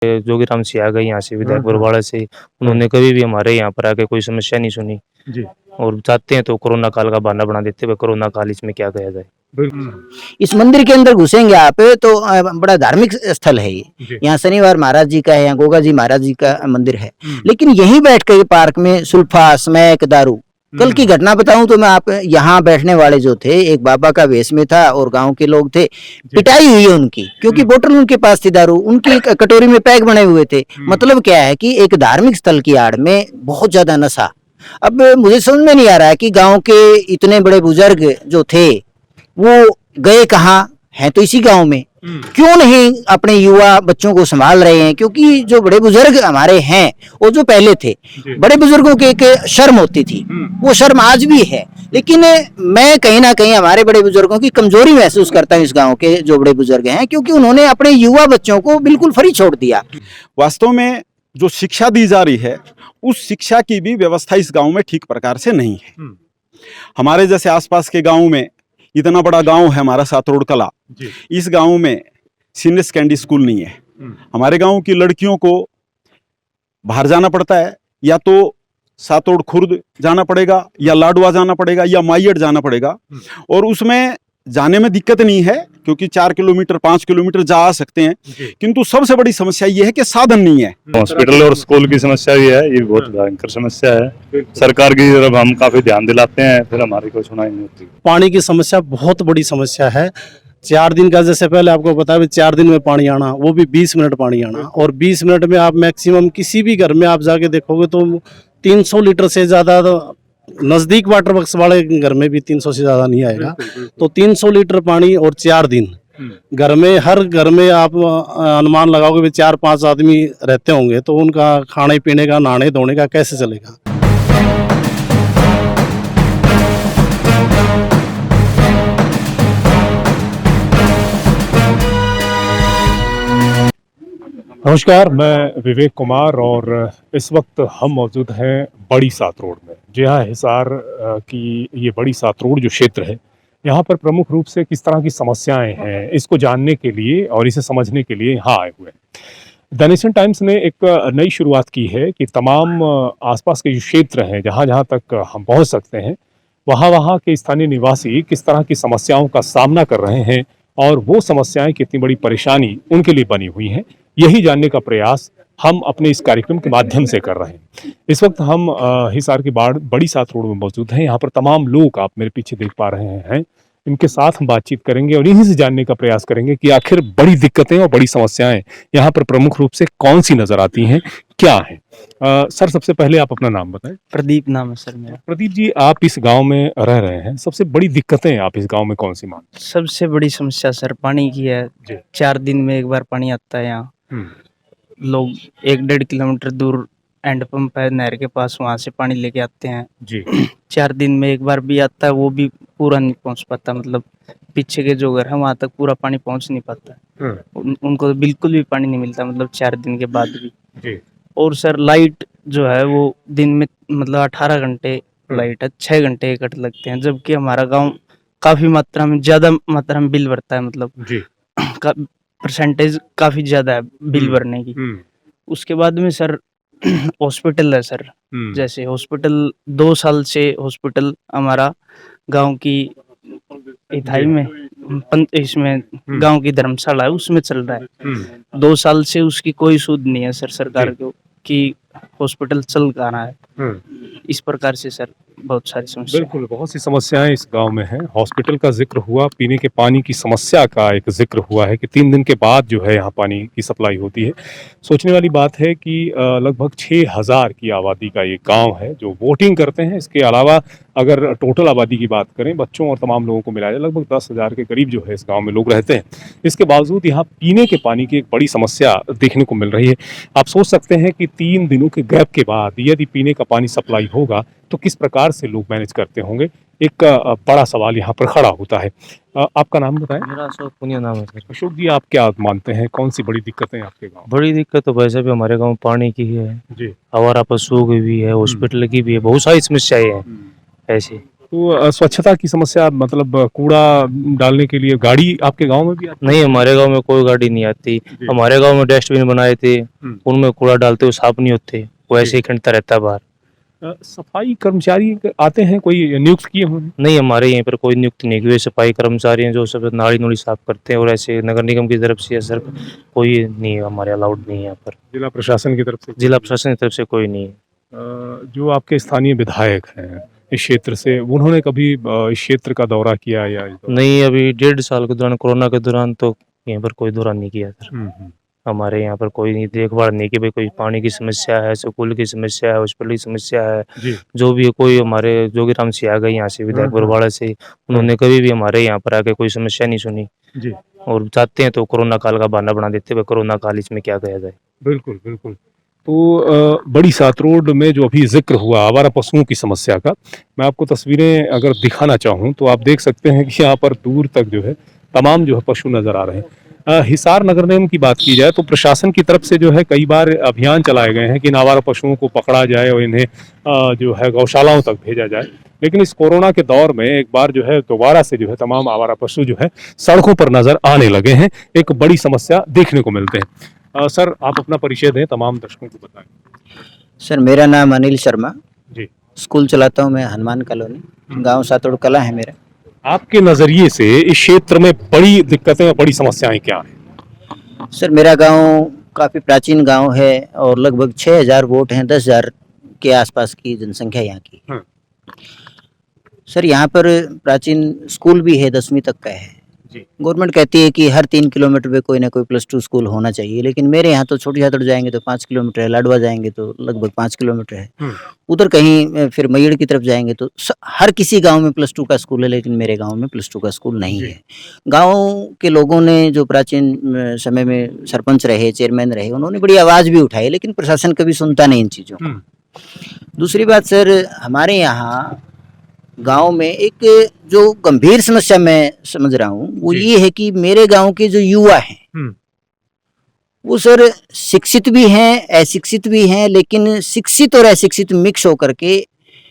जोगीराम सिंह आ गए यहाँ से विधायक बरवाड़ा से, उन्होंने कभी भी हमारे यहाँ पर आके कोई समस्या नहीं सुनी जी। और चाहते हैं तो कोरोना काल का बहाना बना देते हैं, कोरोना काल इसमें क्या कहा जाए। इस मंदिर के अंदर घुसेंगे आप तो बड़ा धार्मिक स्थल है ये। यहाँ शनिवार महाराज जी का है, यहाँ गोगा जी महाराज जी का मंदिर है, लेकिन यहीं बैठ कर पार्क में सुल्फा स्मैक दारू। कल की घटना बताऊं तो मैं आप यहाँ बैठने वाले जो थे एक बाबा का वेश में था और गांव के लोग थे, पिटाई हुई है उनकी, क्योंकि बोतल उनके पास थी दारू, उनकी कटोरी में पैक बने हुए थे। मतलब क्या है कि एक धार्मिक स्थल की आड़ में बहुत ज्यादा नशा। अब मुझे समझ में नहीं आ रहा है कि गांव के इतने बड़े बुजुर्ग जो थे वो गए कहाँ, हैं तो इसी गांव में, क्यों नहीं अपने युवा बच्चों को संभाल रहे हैं? क्योंकि जो बड़े बुजुर्ग हमारे हैं वो जो पहले थे, बड़े बुजुर्गों की एक शर्म होती थी, वो शर्म आज भी है, लेकिन मैं कहीं ना कहीं हमारे बड़े बुजुर्गों की कमजोरी महसूस करता हूँ इस गांव के जो बड़े बुजुर्ग हैं, क्योंकि उन्होंने अपने युवा बच्चों को बिल्कुल फ्री छोड़ दिया। वास्तव में जो शिक्षा दी जा रही है उस शिक्षा की भी व्यवस्था इस गांव में ठीक प्रकार से नहीं है। हमारे जैसे आसपास के गांव में, इतना बड़ा गांव है हमारा सातरोड कला, इस गांव में सीनियर सेकेंडरी स्कूल नहीं है। हमारे गांव की लड़कियों को बाहर जाना पड़ता है, या तो सातोड़ खुर्द जाना पड़ेगा, या लाडवा जाना पड़ेगा, या माइयड जाना पड़ेगा, और उसमें जाने में दिक्कत नहीं है क्योंकि 4 किलोमीटर 5 किलोमीटर जा आ सकते हैं, किंतु सबसे बड़ी समस्या ये है कि साधन नहीं है। हॉस्पिटल और स्कूल की समस्या भी है, ये बहुत भयंकर समस्या है। सरकार की तरफ हम काफी ध्यान दिलाते हैं, फिर हमारी कोई सुनाई नहीं होती। पानी की समस्या बहुत बड़ी समस्या है। 4 दिन का, जैसे पहले आपको बताया 4 दिन में पानी आना, वो भी 20 मिनट पानी आना, और 20 मिनट में आप मैक्सिमम किसी भी घर में आप जाके देखोगे तो 300 लीटर से ज्यादा, नजदीक वाटर वर्क्स वाले घर में भी 300 से ज्यादा नहीं आएगा। तो 300 लीटर पानी और 4 दिन घर में, हर घर में आप अनुमान लगाओगे 4-5 आदमी रहते होंगे, तो उनका खाने पीने का, नहाने धोने का कैसे चलेगा? नमस्कार, मैं विवेक कुमार और इस वक्त हम मौजूद हैं बड़ी सात रोड में। जी हाँ, हिसार की ये बड़ी सात रोड जो क्षेत्र है, यहाँ पर प्रमुख रूप से किस तरह की समस्याएं हैं इसको जानने के लिए और इसे समझने के लिए यहाँ आए हुए हैं। द नेशन टाइम्स ने एक नई शुरुआत की है कि तमाम आसपास के जो क्षेत्र हैं, जहाँ जहाँ तक हम पहुँच सकते हैं, वहाँ के स्थानीय निवासी किस तरह की समस्याओं का सामना कर रहे हैं और वो समस्याएं कितनी बड़ी परेशानी उनके लिए बनी हुई हैं, यही जानने का प्रयास हम अपने इस कार्यक्रम के माध्यम से कर रहे हैं। इस वक्त हम हिसार की बड़ी सात रोड में मौजूद हैं। यहाँ पर तमाम लोग आप मेरे पीछे देख पा रहे हैं, इनके साथ हम बातचीत करेंगे और इन्हीं से जानने का प्रयास करेंगे कि आखिर बड़ी दिक्कतें और बड़ी समस्याएं यहाँ पर प्रमुख रूप से कौन सी नजर आती हैं, क्या है। सर, सबसे पहले आप अपना नाम बताएं। प्रदीप नाम है सर मेरा। प्रदीप जी, आप इस गांव में रह रहे हैं, सबसे बड़ी दिक्कतें आप इस गांव में कौन सी मानते हैं? सबसे बड़ी समस्या सर पानी की है। 4 दिन में एक बार पानी आता है यहाँ। लोग 1-1.5 किलोमीटर दूर एंड पंप है नहर के पास, वहां से पानी लेके आते हैं जी। 4 दिन में एक बार भी आता है, वो भी पूरा नहीं पहुंच पाता। मतलब पीछे के जो घर है वहां तक पूरा पानी पहुंच नहीं पाता। उनको तो बिल्कुल भी पानी नहीं मिलता, मतलब 4 दिन के बाद भी जी। और सर लाइट जो है वो दिन में मतलब 18 घंटे लाइट है, 6 घंटे कट लगते हैं, जबकि हमारा गाँव काफी मात्रा में, ज्यादा मात्रा में बिल भरता है। मतलब जी, परसेंटेज काफी ज्यादा है बिल भरने की। उसके बाद में सर हॉस्पिटल है सर, जैसे हॉस्पिटल 2 साल से हॉस्पिटल हमारा गांव की इथाई में इसमें गांव की धर्मशाला है उसमें चल रहा है। 2 साल से उसकी कोई सूद नहीं है सर सरकार को कि हॉस्पिटल चल कहाँ रहा है। इस प्रकार से सर बहुत सारी समस्या। बिल्कुल, बहुत सी समस्याएं इस गांव में हैं। हॉस्पिटल का जिक्र हुआ, पीने के पानी की समस्या का एक जिक्र हुआ है कि 3 दिन के बाद जो है यहाँ पानी की सप्लाई होती है। सोचने वाली बात है कि लगभग 6000 की आबादी का ये गांव है जो वोटिंग करते हैं। इसके अलावा अगर टोटल आबादी की बात करें, बच्चों और तमाम लोगों को मिलाया जाए, लगभग 10,000 के करीब जो है इस गाँव में लोग रहते हैं। इसके बावजूद यहाँ पीने के पानी की एक बड़ी समस्या देखने को मिल रही है। आप सोच सकते हैं कि 3 दिनों के गैप के बाद यदि पीने का पानी सप्लाई होगा तो किस प्रकार से लोग मैनेज करते होंगे। एक बड़ा सवाल यहाँ पर खड़ा होता है। आपका नाम बताएं। मेरा अशोक पुनिया नाम है सर। अशोक जी, आप क्या मानते हैं, कौन सी बड़ी दिक्कतें आपके गाँव? बड़ी दिक्कत तो वैसे भी हमारे गाँव पानी की है जी, आवारा पशुओं की भी है, हॉस्पिटल की भी है, बहुत सारी समस्याएं हैं ऐसी। तो स्वच्छता की समस्या, मतलब कूड़ा डालने के लिए गाड़ी आपके गांव में भी आती नहीं, हमारे गांव में कोई गाड़ी नहीं आती। हमारे गांव में डस्टबिन बनाए थे, उनमें कूड़ा डालते हुए साफ नहीं होते, वो ऐसे ही खिंडता रहता है बाहर। है? सफाई कर्मचारी आते हैं, कोई नियुक्त किए हुए हैं? नहीं, हमारे यहीं पर कोई नियुक्त नहीं हुए सफाई कर्मचारी हैं जो सब नाली नूली साफ करते हैं, और ऐसे नगर निगम की तरफ से या सर कोई नहीं है, हमारे अलाउड नहीं है यहाँ पर। जिला प्रशासन की तरफ से? जिला प्रशासन की तरफ से कोई नहीं है। जो आपके स्थानीय विधायक हैं इस क्षेत्र से, उन्होंने कभी इस क्षेत्र का दौरा किया या नहीं, अभी 1.5 साल के दौरान, कोरोना के दौरान तो यहाँ पर कोई दौरा नहीं किया सर। हम्म। हमारे यहाँ पर कोई नहीं देखभाल नहीं कि भाई कोई पानी की समस्या है, स्कूल की समस्या है, हॉस्पिटल की समस्या है, जी। जो भी है। कोई हमारे जोगीराम सिंह आ गए यहाँ से विधायक बरवाड़ा से, उन्होंने कभी भी हमारे यहाँ पर आके कोई समस्या नहीं सुनी। जी। और चाहते हैं तो कोरोना काल का बहाना बना देते हुए, कोरोना काल इसमें क्या कहा जाए। बिल्कुल बिल्कुल। तो बड़ी सात रोड में जो अभी जिक्र हुआ आवारा पशुओं की समस्या का, मैं आपको तस्वीरें अगर दिखाना चाहूँ तो आप देख सकते हैं कि यहाँ पर दूर तक जो है तमाम जो है पशु नजर आ रहे हैं। हिसार नगर निगम की बात की जाए तो प्रशासन की तरफ से जो है कई बार अभियान चलाए गए हैं कि इन आवारा पशुओं को पकड़ा जाए और इन्हें जो है गौशालाओं तक भेजा जाए, लेकिन इस कोरोना के दौर में एक बार जो है दोबारा से जो है तमाम आवारा पशु जो है सड़कों पर नजर आने लगे हैं, एक बड़ी समस्या देखने को मिलते हैं। सर, आप अपना परिचय दें, तमाम दर्शकों को बताएं। सर, मेरा नाम अनिल शर्मा, जी। स्कूल चलाता हूँ मैं हनुमान कॉलोनी, गांव सातोड़ कला है मेरा। आपके नजरिए से इस क्षेत्र में बड़ी दिक्कतें और बड़ी समस्याएं क्या हैं? सर, मेरा गांव काफ़ी प्राचीन गांव है और लगभग 6000 वोट हैं, 10,000 के आसपास की जनसंख्या यहाँ की। सर, यहाँ पर प्राचीन स्कूल भी है, 10वीं तक का है। गवर्नमेंट कहती है कि हर 3 किलोमीटर पे कोई ना कोई +2 स्कूल होना चाहिए, लेकिन मेरे यहाँ तो छोटी छात्र जाएंगे तो 5 किलोमीटर है, लाडवा जाएंगे तो लगभग 5 किलोमीटर है, उधर कहीं फिर मयड़ की तरफ जाएंगे तो हर किसी गांव में +2 का स्कूल है, लेकिन मेरे गांव में +2 का स्कूल नहीं है। गांव के लोगों ने, जो प्राचीन समय में सरपंच रहे, चेयरमैन रहे, उन्होंने बड़ी आवाज़ भी उठाई, लेकिन प्रशासन कभी सुनता नहीं इन चीज़ों को। दूसरी बात सर, हमारे यहाँ गांव में एक जो गंभीर समस्या मैं समझ रहा हूँ वो ये है कि मेरे गांव के जो युवा हैं वो सर शिक्षित भी हैं, अशिक्षित भी हैं, लेकिन शिक्षित और अशिक्षित मिक्स होकर के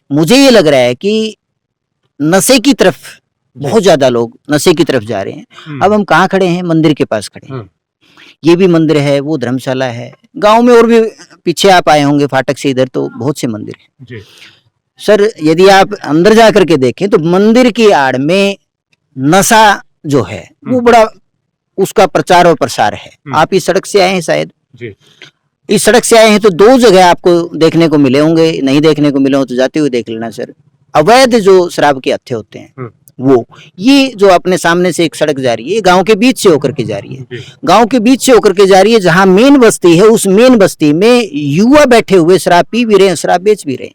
मुझे ये लग रहा है कि नशे की तरफ बहुत ज्यादा लोग नशे की तरफ जा रहे हैं। अब हम कहाँ खड़े हैं? मंदिर के पास खड़े हैं। ये भी मंदिर है, वो धर्मशाला है, गांव में और भी पीछे आप आए होंगे फाटक से इधर तो बहुत से मंदिर हैं। सर, यदि आप अंदर जा करके देखें तो मंदिर की आड़ में नशा जो है वो बड़ा उसका प्रचार और प्रसार है। आप इस सड़क से आए हैं शायद जी। इस सड़क से आए हैं तो 2 जगह आपको देखने को मिले होंगे, नहीं देखने को मिले हो तो जाते हुए देख लेना सर। अवैध जो शराब के हत्थे होते हैं वो, ये जो अपने सामने से एक सड़क जा रही है, गांव के बीच से होकर के जा रही है, गांव के बीच से होकर के जा रही है, जहां मेन बस्ती है उस मेन बस्ती में युवा बैठे हुए शराब पी भी रहे हैं, शराब बेच भी रहे हैं।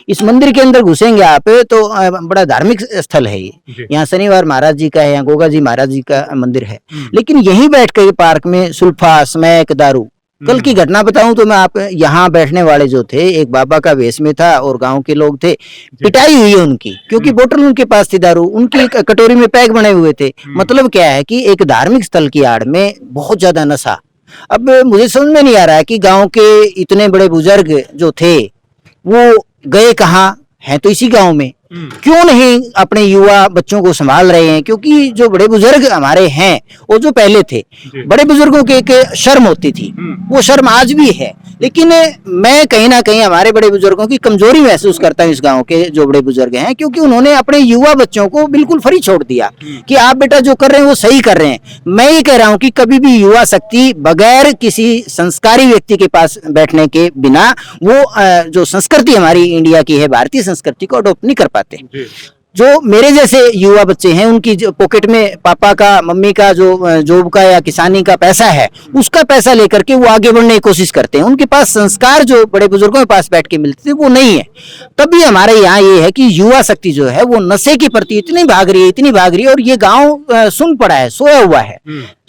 इस मंदिर के अंदर घुसेंगे आप तो बड़ा धार्मिक स्थल है ये। यहाँ शनिवार महाराज जी का है, यहाँ गोगा जी महाराज जी का मंदिर है, लेकिन यहीं बैठ कर पार्क में सुल्फा, स्मैक, दारू। कल की घटना बताऊं तो मैं आप यहाँ बैठने वाले जो थे, एक बाबा का वेश में था और गांव के लोग थे, पिटाई हुई है उनकी, क्योंकि बोतल उनके पास थी दारू, उनकी कटोरी में पैक बने हुए थे। मतलब क्या है कि एक धार्मिक स्थल की आड़ में बहुत ज्यादा नशा। अब मुझे समझ में नहीं आ रहा है कि गांव के इतने बड़े बुजुर्ग जो थे वो गए कहाँ हैं? तो इसी गांव में क्यों नहीं अपने युवा बच्चों को संभाल रहे हैं? क्योंकि जो बड़े बुजुर्ग हमारे हैं वो जो पहले थे, बड़े बुजुर्गों की एक शर्म होती थी, वो शर्म आज भी है, लेकिन मैं कहीं ना कहीं हमारे बड़े बुजुर्गों की कमजोरी महसूस करता हूँ इस गांव के जो बड़े बुजुर्ग हैं, क्योंकि उन्होंने अपने युवा बच्चों को बिल्कुल फ्री छोड़ दिया कि आप बेटा जो कर रहे हैं वो सही कर रहे हैं। मैं ये कह रहा हूँ कि कभी भी युवा शक्ति बगैर किसी संस्कारी व्यक्ति के पास बैठने के बिना वो जो संस्कृति हमारी इंडिया की है, भारतीय संस्कृति को अडॉप्ट नहीं कर पाते। जो मेरे जैसे युवा बच्चे हैं उनकी जो पॉकेट में पापा का, मम्मी का जो जॉब का या किसानी का पैसा है, उसका पैसा लेकर के वो आगे बढ़ने की कोशिश करते हैं। उनके पास संस्कार जो बड़े बुजुर्गों के पास बैठ के मिलते थे वो नहीं है। तभी हमारे यहाँ ये है कि युवा शक्ति जो है वो नशे के प्रति इतनी भाग रही है, इतनी भाग रही है, और ये गाँव सुन पड़ा है, सोया हुआ है,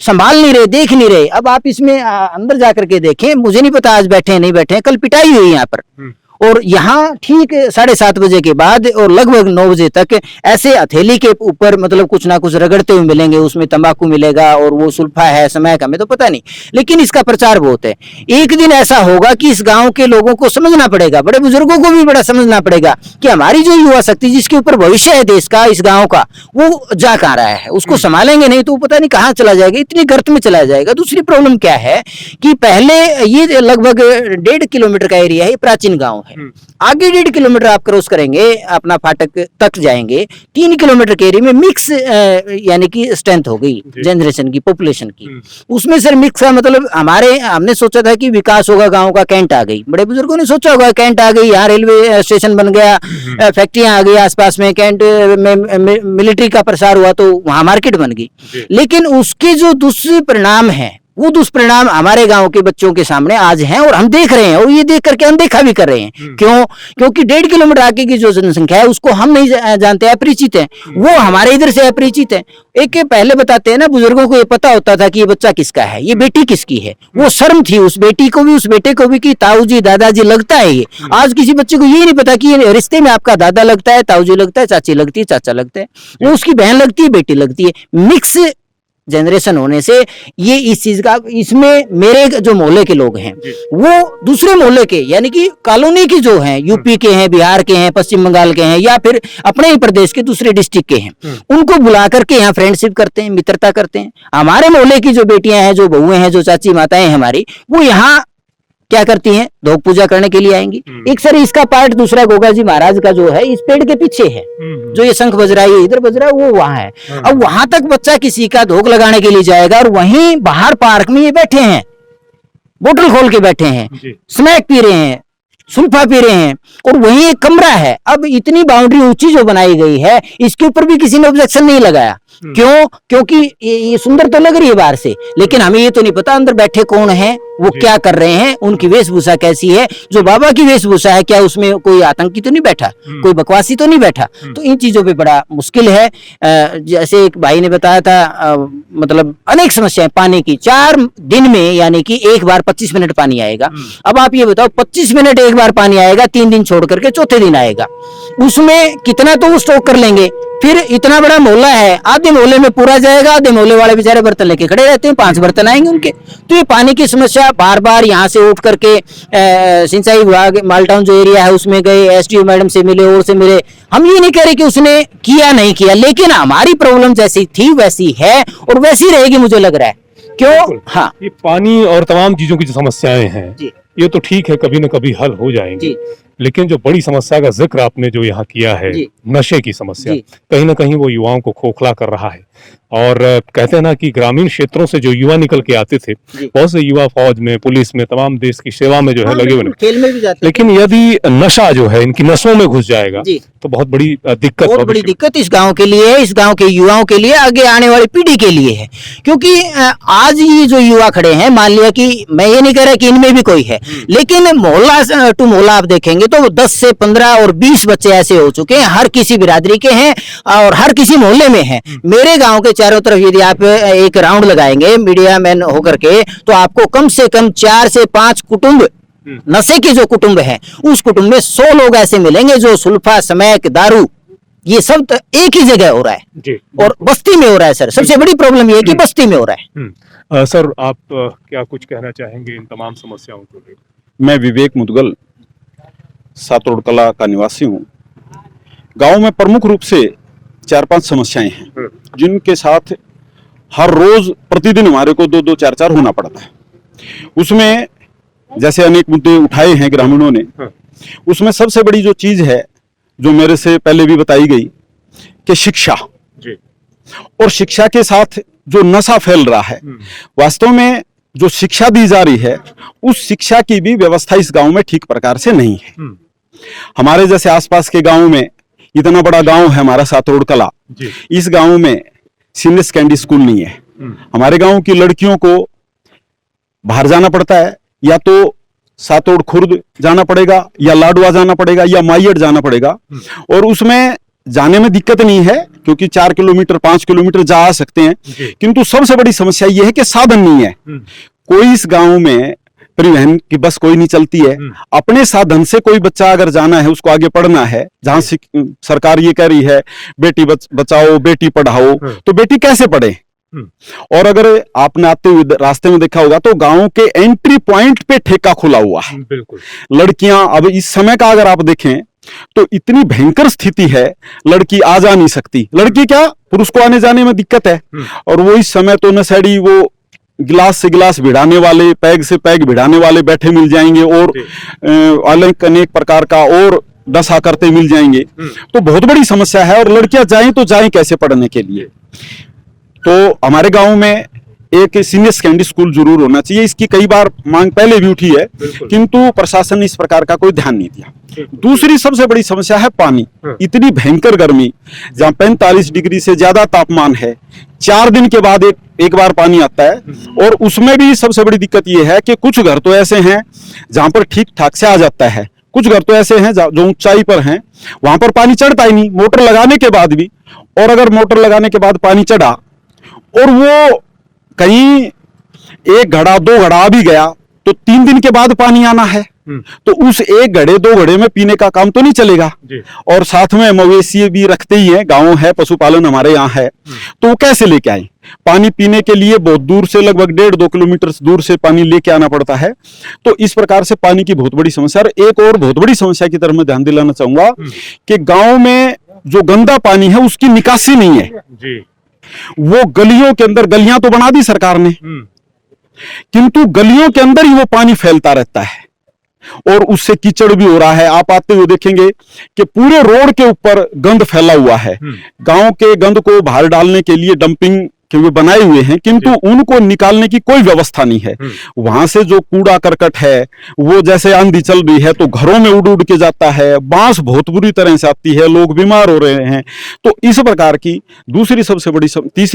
संभाल नहीं रहे, देख नहीं रहे। अब आप इसमें अंदर जाकर के देखें, मुझे नहीं पता आज बैठे हैं नहीं बैठे हैं, कल पिटाई हुई यहाँ पर और यहाँ ठीक 7:30 बजे के बाद और लगभग 9 बजे तक ऐसे हथेली के ऊपर मतलब कुछ ना कुछ रगड़ते हुए मिलेंगे, उसमें तंबाकू मिलेगा और वो सुल्फा है, समय हमें तो पता नहीं, लेकिन इसका प्रचार बहुत है। एक दिन ऐसा होगा कि इस गांव के लोगों को समझना पड़ेगा, बड़े बुजुर्गों को भी बड़ा समझना पड़ेगा कि हमारी जो युवा शक्ति जिसके ऊपर भविष्य है देश का, इस गांव का, वो जा कहाँ रहा है। उसको संभालेंगे नहीं तो पता नहीं कहाँ चला जाएगा, इतनी गर्त में चला जाएगा। दूसरी प्रॉब्लम क्या है कि पहले ये लगभग 1.5 किलोमीटर का एरिया है, प्राचीन गांव है, आगे 1.5 किलोमीटर आप क्रॉस करेंगे अपना फाटक तक जाएंगे, 3 किलोमीटर के एरिया में मिक्स यानी कि स्ट्रेंथ हो गई जनरेशन की, पॉपुलेशन की। उसमें सर मिक्स का मतलब हमने सोचा था कि विकास होगा गांव का, कैंट आ गई, बड़े बुजुर्गों ने सोचा होगा कैंट आ गई, यहाँ रेलवे स्टेशन बन गया, फैक्ट्रियां आ गई आसपास में, कैंट में मिलिट्री का प्रसार हुआ तो वहां मार्केट बन गई। लेकिन उसके जो दुष्परिणाम है वो दुष्परिणाम हमारे गांव के बच्चों के सामने आज हैं और हम देख रहे हैं, और ये देख करके अनदेखा भी कर रहे हैं। क्यों? क्योंकि 1.5 किलोमीटर आगे की जो जनसंख्या है उसको हम नहीं जानते, अपरिचित है, वो हमारे इधर से अपरिचित है। एक पहले बताते हैं ना, बुजुर्गों को ये पता होता था कि ये बच्चा किसका है, ये बेटी किसकी है, वो शर्म थी उस बेटी को भी उस बेटे को भी कि ताऊजी दादाजी लगता है ये। आज किसी बच्चे को ये नहीं पता कि ये रिश्ते में आपका दादा लगता है, ताऊजी लगता है, चाची लगती है, चाचा लगता है, वो उसकी बहन लगती है, बेटी लगती है। मिक्स जनरेशन होने से ये इस चीज का, इसमें मेरे जो मोहल्ले के लोग हैं वो दूसरे मोहल्ले के यानी कि कॉलोनी के जो हैं, यूपी के हैं, बिहार के हैं, पश्चिम बंगाल के हैं, या फिर अपने ही प्रदेश के दूसरे डिस्ट्रिक्ट के हैं, उनको बुला करके यहाँ फ्रेंडशिप करते हैं, मित्रता करते हैं। हमारे मोहल्ले की जो बेटियां हैं, जो बहुएं हैं, जो चाची माताएं हैं हमारी, वो यहाँ क्या करती हैं, धोक पूजा करने के लिए आएंगी। एक सर इसका पार्ट दूसरा गोगा जी महाराज का जो है इस पेड़ के पीछे है, जो ये शंख बज रहा है, ये इधर बज रहा है, वो वहां है। अब वहां तक बच्चा किसी का धोक लगाने के लिए जाएगा और वहीं बाहर पार्क में ये बैठे हैं, बोतल खोल के बैठे हैं, स्नैक पी रहे हैं, सुल्फा पी रहे हैं, और वहीं एक कमरा है। अब इतनी बाउंड्री ऊंची जो बनाई गई है, इसके ऊपर भी किसी ने ऑब्जेक्शन नहीं लगाया। क्यों? क्योंकि ये सुंदर तो लग रही है बाहर से, लेकिन हमें ये तो नहीं पता अंदर बैठे कौन है, वो क्या कर रहे हैं, उनकी वेशभूषा कैसी है। जो बाबा की वेशभूषा है, क्या उसमें कोई आतंकी तो नहीं बैठा, कोई बकवासी तो नहीं बैठा। तो इन चीजों पे बड़ा मुश्किल है। जैसे एक भाई ने बताया था, मतलब अनेक समस्याएं पानी की। 4 दिन में यानी कि एक बार 25 मिनट पानी आएगा। अब आप ये बताओ, 25 मिनट एक बार पानी आएगा, 3 दिन छोड़ करके चौथे दिन आएगा, उसमें कितना तो वो स्टॉक कर लेंगे। फिर इतना बड़ा मोहल्ला है, आधे मोहल्ले में पूरा जाएगा, आधे मोहल्ले वाले बेचारे बर्तन लेके खड़े रहते हैं, 5 बर्तन आएंगे उनके। तो ये पानी की समस्या बार बार यहाँ से उठ करके सिंचाई विभाग मालटाउन जो एरिया है उसमें गए, एसडीओ मैडम से मिले और से मिले। हम ये नहीं कह रहे कि उसने किया नहीं किया, लेकिन हमारी प्रॉब्लम जैसी थी वैसी है और वैसी रहेगी, मुझे लग रहा है। क्यों? हाँ, ये पानी और तमाम चीजों की जो समस्याएं हैं ये तो ठीक है, कभी न कभी हल हो जाएंगी, लेकिन जो बड़ी समस्या का जिक्र आपने जो यहाँ किया है, नशे की समस्या, कहीं ना कहीं वो युवाओं को खोखला कर रहा है। और कहते हैं ना कि ग्रामीण क्षेत्रों से जो युवा निकल के आते थे, बहुत से युवा फौज में, पुलिस में, तमाम देश की सेवा में जो है लगे हुए, खेल में भी जाते, लेकिन यदि नशा जो है इनकी नसों में घुस जाएगा तो बहुत बड़ी दिक्कत, बहुत बड़ी दिक्कत इस गांव के लिए है, इस गांव के युवाओं के लिए, आगे आने वाली पीढ़ी के लिए है। क्योंकि आज ये जो युवा खड़े हैं, मान लिया कि मैं ये नहीं कह रहा कि इनमें भी कोई है, लेकिन मोहल्ला टू मोहल्ला आप देखेंगे तो 10 से 15 और 20 बच्चे ऐसे हो चुके हैं, हर किसी बिरादरी के हैं और हर किसी मोहल्ले में हैं। मेरे गांव के चारों तरफ यदि आप एक राउंड लगाएंगे मीडिया मैन होकर के, तो आपको कम से कम 4 से 5 कुटुंब, नशे के जो कुटुंब हैं, उस कुटुंब में 100 लोग ऐसे मिलेंगे जो सुल्फा, स्मैक, दारू, ये सब तो एक ही जगह हो रहा है और बस्ती में हो रहा है। सर, सबसे बड़ी प्रॉब्लम ये है कि बस्ती में हो रहा है। सर, आप क्या कुछ कहना चाहेंगे इन तमाम समस्याओं को लेकर? मैं विवेक मुदगल सातरोड़ कला का निवासी हूँ। गांव में प्रमुख रूप से 4-5 समस्याएं हैं जिनके साथ हर रोज प्रतिदिन हमारे को 2-2, 4-4 होना पड़ता है। उसमें जैसे अनेक मुद्दे उठाए हैं ग्रामीणों ने, उसमें सबसे बड़ी जो चीज है, जो मेरे से पहले भी बताई गई, कि शिक्षा और शिक्षा के साथ जो नशा फैल रहा है, वास्तव में जो शिक्षा दी जा रही है उस शिक्षा की भी व्यवस्था इस गांव में ठीक प्रकार से नहीं है। हमारे जैसे आसपास के गांव में, इतना बड़ा गांव है हमारा सातरोड़ कला, इस गांव में सीनियर सेकेंडरी स्कूल नहीं है। हमारे गांव की लड़कियों को बाहर जाना पड़ता है, या तो सातोड़ खुर्द जाना पड़ेगा, या लाडवा जाना पड़ेगा, या माइयड जाना पड़ेगा। और उसमें जाने में दिक्कत नहीं है क्योंकि 4 किलोमीटर 5 किलोमीटर जा आ सकते हैं, किंतु सबसे बड़ी समस्या यह है कि साधन नहीं है। कोई इस गांव में परिवहन की बस कोई नहीं चलती है, अपने साधन से कोई बच्चा अगर जाना है, उसको आगे पढ़ना है, जहां सरकार ये कह रही है बेटी बचाओ बेटी पढ़ाओ, तो बेटी कैसे पढ़े। और अगर आपने आते हुए रास्ते में देखा होगा तो गांव के एंट्री पॉइंट पे ठेका खुला हुआ है। बिल्कुल। लड़कियां अब इस समय का अगर आप देखें तो इतनी भयंकर स्थिति है, लड़की आ जा नहीं सकती। लड़की क्या, पुरुष को आने जाने में दिक्कत है। और वो इस समय तो नशेड़ी वो गिलास से गिलास भिड़ाने वाले, पैग से पैग भिड़ाने वाले बैठे मिल जाएंगे, और अनेक प्रकार का और दशा करते मिल जाएंगे। तो बहुत बड़ी समस्या है। और लड़कियां जाएं तो जाएं कैसे पढ़ने के लिए। तो हमारे गांव में एक सीनियर सेकेंडरी स्कूल जरूर होना चाहिए। इसकी कई बार मांग पहले भी उठी है, किंतु प्रशासन ने इस प्रकार का कोई ध्यान नहीं दिया। दूसरी सबसे बड़ी समस्या है पानी। इतनी भयंकर गर्मी, जहां 45 डिग्री से ज्यादा तापमान है, 4 दिन के बाद एक बार पानी आता है। और उसमें भी सबसे बड़ी दिक्कत यह है कि कुछ घर तो ऐसे हैं जहां पर ठीक ठाक से आ जाता है, कुछ घर तो ऐसे हैं जो ऊंचाई पर हैं, वहां पर पानी चढ़ता ही नहीं, मोटर लगाने के बाद भी। और अगर मोटर लगाने के बाद पानी चढ़ा और वो कहीं 1 घड़ा 2 घड़ा आ भी गया, तो 3 दिन के बाद पानी आना है। तो उस 1 घड़े 2 घड़े में पीने का काम तो नहीं चलेगा। और साथ में मवेशी भी रखते ही हैं, गांव है, पशुपालन हमारे यहाँ है, तो वो कैसे लेके आए। पानी पीने के लिए बहुत दूर से, लगभग 1.5-2 किलोमीटर दूर से पानी लेके आना पड़ता है। तो इस प्रकार से पानी की बहुत बड़ी समस्या। और एक और बहुत बड़ी समस्या की तरफ मैं ध्यान दिलाना चाहूंगा कि गांव में जो गंदा पानी है उसकी निकासी नहीं है जी। वो गलियों के अंदर, गलियां तो बना दी सरकार ने, किंतु गलियों के अंदर ही वो पानी फैलता रहता है और उससे कीचड़ भी हो रहा है। आप आते हुए देखेंगे कि पूरे रोड के ऊपर गंद फैला हुआ है। गांव के गंद को बाहर डालने के लिए डंपिंग के वे बनाए हुए हैं, किंतु उनको निकालने की कोई व्यवस्था नहीं है। वहां से जो कूड़ा करकट है वो जैसे आंधी चल रही है तो घरों में उड़ उड़ के जाता है, बांस बहुत बुरी तरह से आती है, लोग बीमार हो रहे हैं। तो इस प्रकार की तीसरी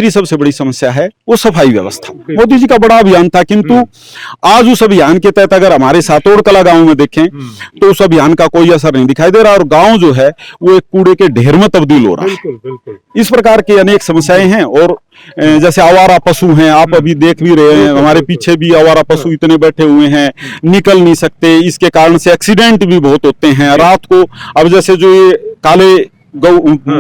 सबसे बड़ी समस्या है वो सफाई व्यवस्था। मोदी जी का बड़ा अभियान था, किंतु आज उस अभियान के तहत अगर हमारे सातोड़ कला गांव में देखें तो उस अभियान का कोई असर नहीं दिखाई दे रहा और गांव जो है वो एक कूड़े के ढेर में तब्दील हो रहा है। इस प्रकार की अनेक समस्याएं हैं। और जैसे आवारा पशु हैं, आप अभी देख भी रहे हैं, हमारे पीछे भी आवारा पशु इतने बैठे हुए हैं, निकल नहीं सकते। इसके कारण से एक्सीडेंट भी बहुत होते हैं रात को। अब जैसे जो ये काले गौ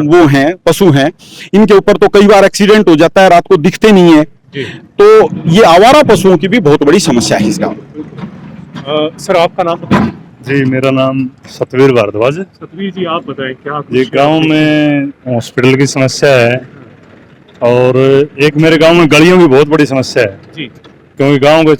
वो हैं, पशु हैं, इनके ऊपर तो कई बार एक्सीडेंट हो जाता है, रात को दिखते नहीं है। तो ये आवारा पशुओं की भी बहुत बड़ी समस्या है इस गाँव में। सर आपका नाम बताइए। जी, मेरा नाम सतवीर भारद्वाज है। सतवीर जी आप बताएं क्या ये गांव में हॉस्पिटल की समस्या है और एक मेरे गांव में गलियों की बहुत बड़ी समस्या है जी। क्योंकि गांव के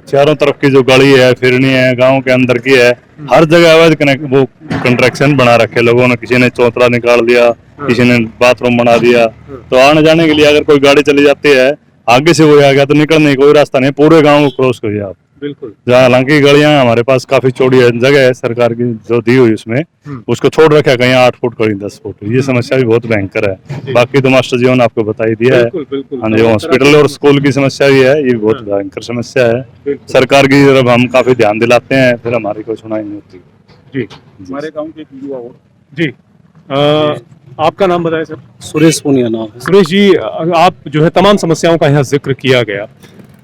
चारों तरफ की जो गली है, फिरनी है, गांव के अंदर की है, हर जगह अवैध वो कंट्रैक्शन बना रखे लोगों ने। किसी ने चौतरा निकाल दिया, किसी ने बाथरूम बना दिया। तो आने जाने के लिए अगर कोई गाड़ी चली जाती है, आगे से कोई आ गया तो निकलने का कोई रास्ता नहीं, पूरे गाँव को क्रॉस करिए आप। बिल्कुल। जहाँ हालांकि गलियां हमारे पास काफी चौड़ी जगह है, सरकार की जो दी हुई उसमें उसको छोड़ रखा है, कहीं 8 फुट कहीं 10 फुट। ये समस्या भी बहुत भयंकर है। बाकी तो मास्टर जी ने आपको बता ही दिया है। हाँ जी, हॉस्पिटल और स्कूल की समस्या भी है, ये भी बहुत भयंकर समस्या है। सरकार की तरफ हम काफी ध्यान दिलाते हैं, फिर हमारी कोई सुनाई नहीं होती जी। हमारे गाँव के युवा और जी आपका नाम बताएं सर। सुरेश पुनिया नाम है। सुरेश जी, आप जो है तमाम समस्याओं का यहाँ जिक्र किया गया,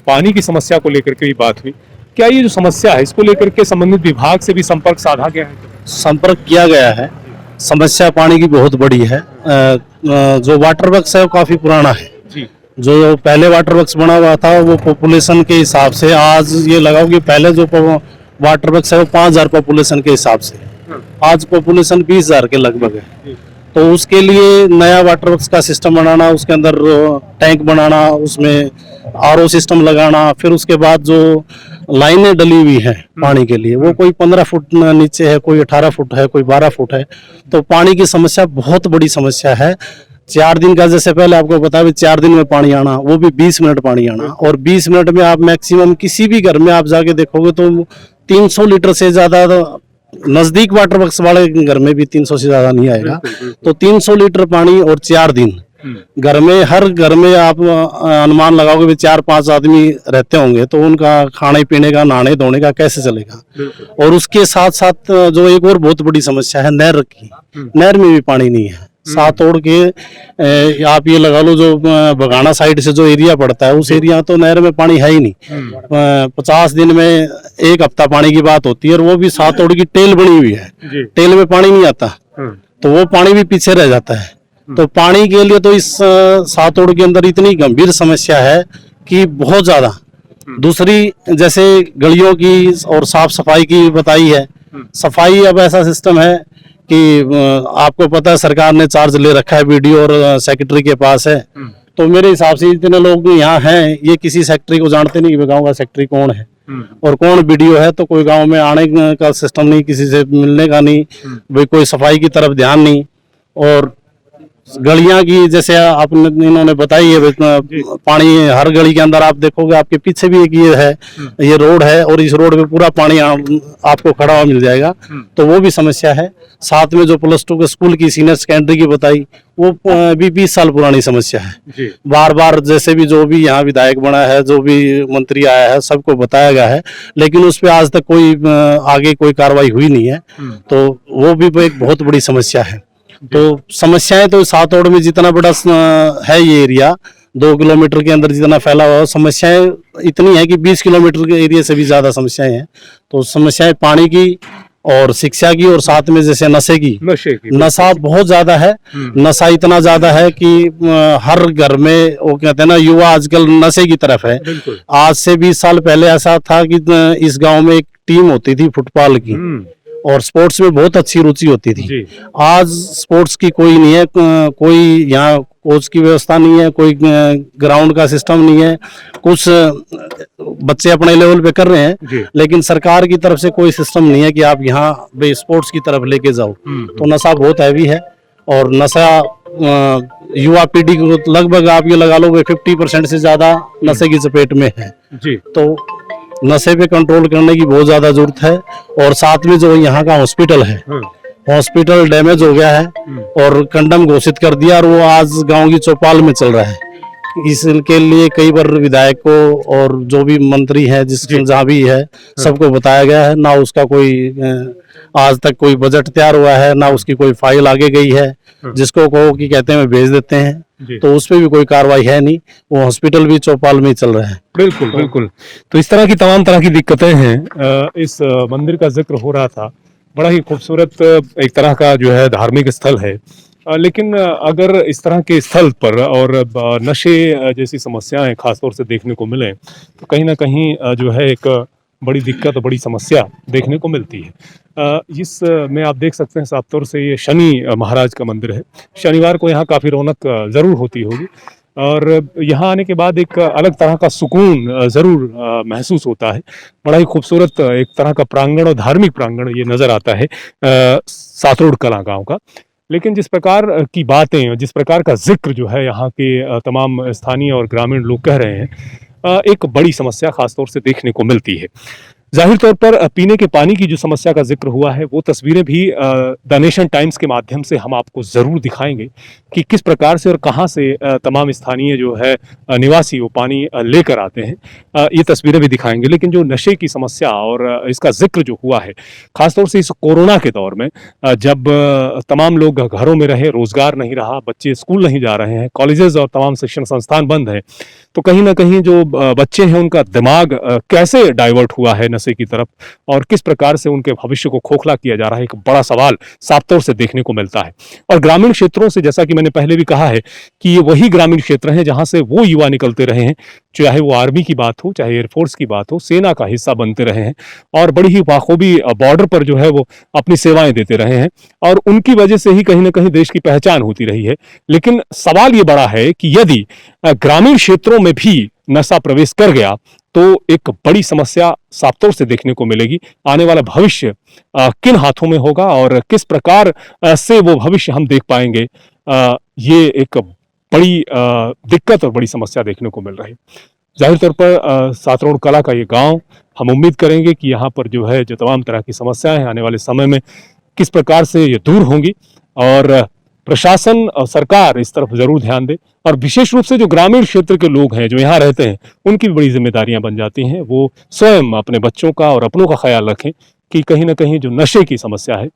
पानी की समस्या को लेकर के भी बात हुई। क्या ये जो समस्या है इसको लेकर के संबंधित विभाग से भी संपर्क साधा गया है? संपर्क किया गया है। समस्या पानी की बहुत बड़ी है। जो वाटर वर्क्स है वो काफी पुराना है जी। जो पहले वाटर वर्क्स बना हुआ था वो पॉपुलेशन के हिसाब से, आज ये लगाओ कि पहले जो वाटर वर्क्स है वो 5000 पॉपुलेशन के हिसाब से, आज पॉपुलेशन 20,000 के लगभग है। तो उसके लिए नया वाटर वर्क्स का सिस्टम बनाना, उसके अंदर टैंक बनाना, उसमें आरओ सिस्टम लगाना, फिर उसके बाद जो लाइनें डली हुई हैं पानी के लिए वो कोई 15 फुट नीचे है, कोई 18 फुट है, कोई 12 फुट है। तो पानी की समस्या बहुत बड़ी समस्या है। 4 दिन का, जैसे पहले आपको बता भी 4 दिन में पानी आना, वो भी 20 मिनट पानी आना, और 20 मिनट में आप मैक्सिमम किसी भी घर में आप जाके देखोगे तो 300 लीटर से ज्यादा, नजदीक वाटर वर्क्स वाले घर में भी 300 से ज्यादा नहीं आएगा। तो 300 लीटर पानी और 4 दिन घर में, हर घर में आप अनुमान लगाओगे भी 4-5 आदमी रहते होंगे, तो उनका खाने पीने का, नहाने धोने का कैसे चलेगा। और उसके साथ साथ जो एक और बहुत बड़ी समस्या है नहर की, नहर में भी पानी नहीं है। सातोड़ के आप ये लगा लो जो बगाना साइड से जो एरिया पड़ता है उस एरिया तो नहर में पानी है ही नहीं। 50 दिन में एक हफ्ता पानी की बात होती है और वो भी सातोड़ की टेल बनी हुई है, टेल में पानी नहीं आता तो वो पानी भी पीछे रह जाता है। तो पानी के लिए तो इस सातोड़ के अंदर इतनी गंभीर समस्या है कि बहुत ज्यादा। दूसरी जैसे गलियों की और साफ सफाई की बताई है, सफाई अब ऐसा सिस्टम है कि आपको पता है सरकार ने चार्ज ले रखा है, वीडियो और सेक्रेटरी के पास है। तो मेरे हिसाब से जितने लोग यहाँ हैं ये किसी सेक्रेटरी को जानते नहीं कि गाँव का सेक्रेटरी कौन है और कौन वीडियो है। तो कोई गांव में आने का सिस्टम नहीं, किसी से मिलने का नहीं, भाई कोई सफाई की तरफ ध्यान नहीं। और गलियां की जैसे आपने इन्होंने बताई है, पानी हर गली के अंदर आप देखोगे आपके पीछे भी एक ये है, ये रोड है और इस रोड पे पूरा पानी आपको खड़ा हुआ मिल जाएगा, तो वो भी समस्या है। साथ में जो +2 के स्कूल की सीनियर सेकेंडरी की बताई वो भी 20 साल पुरानी समस्या है। बार बार जैसे भी जो भी यहाँ विधायक बना है, जो भी मंत्री आया है, सबको बताया गया है, लेकिन उस पर आज तक कोई आगे कोई कार्रवाई हुई नहीं है। तो वो भी एक बहुत बड़ी समस्या है। तो समस्याएं तो सातोड़ में जितना बड़ा है ये एरिया 2 किलोमीटर के अंदर जितना फैला हुआ है, समस्याएं इतनी है कि 20 किलोमीटर के एरिया से भी ज्यादा समस्याएं हैं। तो समस्याएं पानी की और शिक्षा की और साथ में जैसे नशे की नशा बहुत ज्यादा है। नशा इतना ज्यादा है कि हर घर में वो कहते हैं ना, युवा आजकल नशे की तरफ है। आज से 20 साल पहले ऐसा था कि इस गांव में एक टीम होती थी फुटबॉल की और स्पोर्ट्स में बहुत अच्छी रुचि होती थी। आज स्पोर्ट्स की कोई नहीं है, कोई यहाँ कोच की व्यवस्था नहीं है, कोई ग्राउंड का सिस्टम नहीं है। कुछ बच्चे अपने लेवल पे कर रहे हैं लेकिन सरकार की तरफ से कोई सिस्टम नहीं है कि आप यहाँ भाई स्पोर्ट्स की तरफ लेके जाओ। तो नशा बहुत हैवी है और नशा युवा पीढ़ी को लगभग आप ये लगा लो 50% से ज्यादा नशे की चपेट में है। तो नशे पे कंट्रोल करने की बहुत ज्यादा जरूरत है। और साथ में जो यहाँ का हॉस्पिटल है, हॉस्पिटल डैमेज हो गया है और कंडम घोषित कर दिया और वो आज गांव की चौपाल में चल रहा है। इसके लिए कई बार विधायक को और जो भी मंत्री है जिसके जहाँ भी है सबको बताया गया है, ना उसका कोई आज तक कोई बजट तैयार हुआ है, ना उसकी कोई फाइल आगे गई है। जिसको कहो कि कहते हैं भेज देते हैं, तो उस पर भी कोई कार्रवाई है नहीं। वो हॉस्पिटल भी चौपाल में ही चल रहा है। बिल्कुल बिल्कुल। तो इस तरह की तमाम तरह की दिक्कतें हैं। इस मंदिर का जिक्र हो रहा था, बड़ा ही खूबसूरत एक तरह का जो है धार्मिक स्थल है। लेकिन अगर इस तरह के स्थल पर और नशे जैसी समस्याएं खासतौर से देखने को मिले तो कहीं ना कहीं जो है एक बड़ी दिक्कत, बड़ी समस्या देखने को मिलती है। इस में आप देख सकते हैं साफ तौर से ये शनि महाराज का मंदिर है। शनिवार को यहाँ काफ़ी रौनक ज़रूर होती होगी और यहाँ आने के बाद एक अलग तरह का सुकून ज़रूर महसूस होता है। बड़ा ही खूबसूरत एक तरह का प्रांगण और धार्मिक प्रांगण ये नज़र आता है सातरोड कलां गाँव का। लेकिन जिस प्रकार की बातें, जिस प्रकार का जिक्र जो है यहाँ के तमाम स्थानीय और ग्रामीण लोग कह रहे हैं, एक बड़ी समस्या खासतौर से देखने को मिलती है। जाहिर तौर पर पीने के पानी की जो समस्या का जिक्र हुआ है वो तस्वीरें भी द नेशन टाइम्स के माध्यम से हम आपको ज़रूर दिखाएंगे कि किस प्रकार से और कहां से तमाम स्थानीय जो है निवासी वो पानी लेकर आते हैं। ये तस्वीरें भी दिखाएंगे। लेकिन जो नशे की समस्या और इसका जिक्र जो हुआ है खासतौर से इस कोरोना के दौर में, जब तमाम लोग घरों में रहे, रोजगार नहीं रहा, बच्चे स्कूल नहीं जा रहे हैं, कॉलेजेस और तमाम शिक्षण संस्थान बंद हैं, तो कहीं ना कहीं जो बच्चे हैं उनका दिमाग कैसे डाइवर्ट हुआ है नशे की तरफ और किस प्रकार से उनके भविष्य को खोखला किया जा रहा है, एक बड़ा सवाल साफ तौर से देखने को मिलता है। और ग्रामीण क्षेत्रों से, जैसा कि मैंने पहले भी कहा है कि ये वही ग्रामीण क्षेत्र हैं जहां से वो युवा निकलते रहे हैं, चाहे वो आर्मी की बात हो, चाहे एयरफोर्स की बात हो, सेना का हिस्सा बनते रहे हैं और बड़ी ही बाखूबी बॉर्डर पर जो है वो अपनी सेवाएं देते रहे हैं और उनकी वजह से ही कहीं ना कहीं देश की पहचान होती रही है। लेकिन सवाल ये बड़ा है कि यदि ग्रामीण क्षेत्रों में भी नशा प्रवेश कर गया तो एक बड़ी समस्या साफ तौर से देखने को मिलेगी। आने वाला भविष्य किन हाथों में होगा और किस प्रकार से वो भविष्य हम देख पाएंगे, ये एक बड़ी दिक्कत और बड़ी समस्या देखने को मिल रही है। जाहिर तौर पर सातरोड कला का ये गांव, हम उम्मीद करेंगे कि यहाँ पर जो है जो तमाम तरह की समस्याएं हैं आने वाले समय में किस प्रकार से ये दूर होंगी और प्रशासन और सरकार इस तरफ जरूर ध्यान दे और विशेष रूप से जो ग्रामीण क्षेत्र के लोग हैं जो यहाँ रहते हैं उनकी भी बड़ी जिम्मेदारियां बन जाती हैं। वो स्वयं अपने बच्चों का और अपनों का ख्याल रखें कि कहीं ना कहीं जो नशे की समस्या है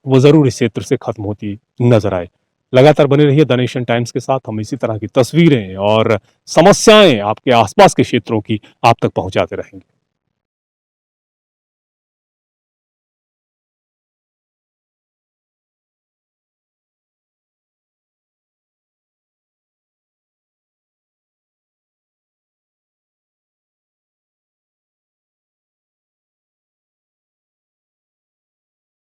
वो जरूर इस क्षेत्र से खत्म होती नजर आए। लगातार बने रहिए द नेशन टाइम्स के साथ। हम इसी तरह की तस्वीरें और समस्याएं आपके आसपास के क्षेत्रों की आप तक पहुंचाते रहेंगे।